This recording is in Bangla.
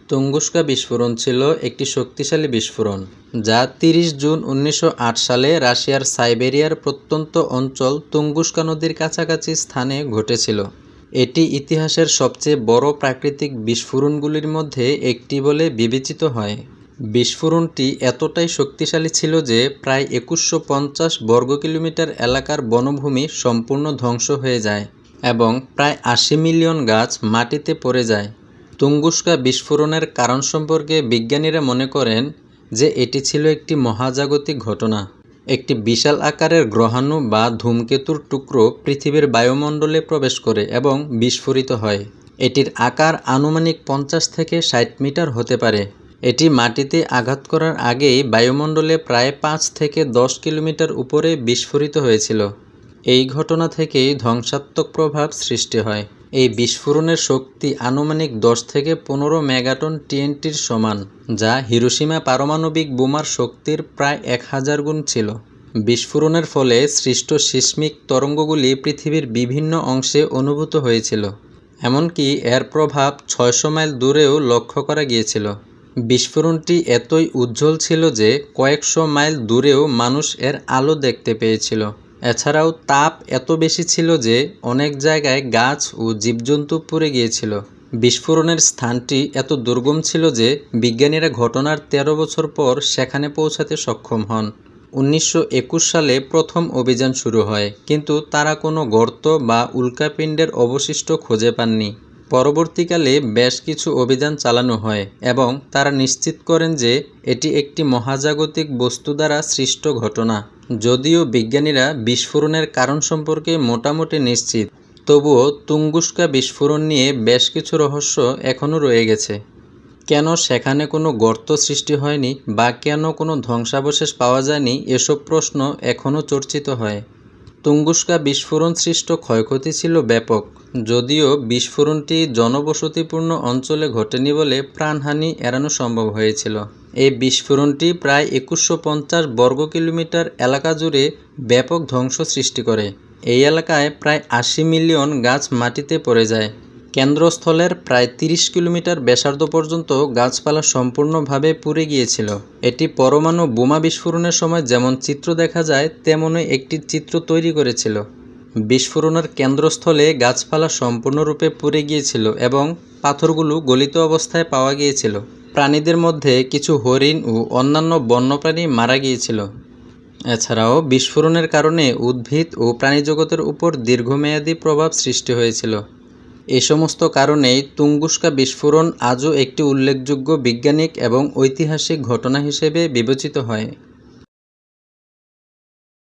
তুঙ্গুস্কা বিস্ফোরণ ছিল একটি শক্তিশালী বিস্ফোরণ যা 30 জুন 1908 সালে রাশিয়ার সাইবেরিয়ার প্রত্যন্ত অঞ্চল তুঙ্গুস্কা নদীর কাছাকাছি স্থানে ঘটেছিল। এটি ইতিহাসের সবচেয়ে বড় প্রাকৃতিক বিস্ফোরণগুলির মধ্যে একটি বলে বিবেচিত হয়। বিস্ফোরণটি এতটাই শক্তিশালী ছিল যে প্রায় 2150 বর্গ কিলোমিটার এলাকার বনভূমি সম্পূর্ণ ধ্বংস হয়ে যায় এবং প্রায় 80 মিলিয়ন গাছ মাটিতে পড়ে যায়। তুঙ্গুস্কা বিস্ফোরণের কারণ সম্পর্কে বিজ্ঞানীরা মনে করেন যে এটি ছিল একটি মহাজাগতিক ঘটনা। একটি বিশাল আকারের গ্রহাণু বা ধূমকেতুর টুকরো পৃথিবীর বায়ুমণ্ডলে প্রবেশ করে এবং বিস্ফোরিত হয়। এটির আকার আনুমানিক 50 থেকে 60 মিটার হতে পারে। এটি মাটিতে আঘাত করার আগেই বায়ুমণ্ডলে প্রায় 5 থেকে 10 কিলোমিটার উপরে বিস্ফোরিত হয়েছিল। এই ঘটনা থেকেই ধ্বংসাত্মক প্রভাব সৃষ্টি হয়। এই বিস্ফোরণের শক্তি আনুমানিক 10 থেকে 15 মেগাটন টিএনটির সমান, যা হিরোশিমা পারমাণবিক বোমার শক্তির প্রায় 1000 গুণ ছিল। বিস্ফোরণের ফলে সৃষ্ট সিসমিক তরঙ্গগুলি পৃথিবীর বিভিন্ন অংশে অনুভূত হয়েছিল, এমনকি এর প্রভাব 600 মাইল দূরেও লক্ষ্য করা গিয়েছিল। বিস্ফোরণটি এতই উজ্জ্বল ছিল যে কয়েকশো মাইল দূরেও মানুষ এর আলো দেখতে পেয়েছিল। এছাড়াও তাপ এত বেশি ছিল যে অনেক জায়গায় গাছ ও জীবজন্তু পুড়ে গিয়েছিল। বিস্ফোরণের স্থানটি এত দুর্গম ছিল যে বিজ্ঞানীরা ঘটনার 13 বছর পর সেখানে পৌঁছাতে সক্ষম হন। 1921 সালে প্রথম অভিযান শুরু হয়, কিন্তু তারা কোনো গর্ত বা উল্কাপিণ্ডের অবশিষ্ট খুঁজে পাননি। পরবর্তীকালে বেশ কিছু অভিযান চালানো হয় এবং তারা নিশ্চিত করেন যে এটি একটি মহাজাগতিক বস্তু দ্বারা সৃষ্ট ঘটনা। যদিও বিজ্ঞানীরা বিস্ফোরণের কারণ সম্পর্কে মোটামুটি নিশ্চিত, তবুও তুঙ্গুস্কা বিস্ফোরণ নিয়ে বেশ কিছু রহস্য এখনও রয়ে গেছে। কেন সেখানে কোনো গর্ত সৃষ্টি হয়নি বা কেন কোনো ধ্বংসাবশেষ পাওয়া যায়নি, এসব প্রশ্ন এখনও চর্চিত হয়। তুঙ্গুস্কা বিস্ফোরণ সৃষ্ট ক্ষয়ক্ষতি ছিল ব্যাপক। যদিও বিস্ফোরণটি জনবসতিপূর্ণ অঞ্চলে ঘটেনি বলে প্রাণহানি এড়ানো সম্ভব হয়েছিল। এই বিস্ফোরণটি প্রায় 2150 বর্গ কিলোমিটার এলাকা জুড়ে ব্যাপক ধ্বংস সৃষ্টি করে। এই এলাকায় প্রায় 80 মিলিয়ন গাছ মাটিতে পড়ে যায়। কেন্দ্রস্থলের প্রায় 30 কিলোমিটার ব্যাসার্ধ পর্যন্ত গাছপালা সম্পূর্ণভাবে পুড়ে গিয়েছিল। এটি পরমাণু বোমা বিস্ফোরণের সময় যেমন চিত্র দেখা যায় তেমনই একটি চিত্র তৈরি করেছিল। বিস্ফোরণের কেন্দ্রস্থলে গাছপালা সম্পূর্ণরূপে পুড়ে গিয়েছিল এবং পাথরগুলো গলিত অবস্থায় পাওয়া গিয়েছিল। প্রাণীদের মধ্যে কিছু হরিণ ও অন্যান্য বন্যপ্রাণী মারা গিয়েছিল। এছাড়াও বিস্ফোরণের কারণে উদ্ভিদ ও প্রাণীজগতের উপর দীর্ঘমেয়াদী প্রভাব সৃষ্টি হয়েছিল। এ সমস্ত কারণেই তুঙ্গুস্কা বিস্ফোরণ আজও একটি উল্লেখযোগ্য বৈজ্ঞানিক এবং ঐতিহাসিক ঘটনা হিসেবে বিবেচিত হয়।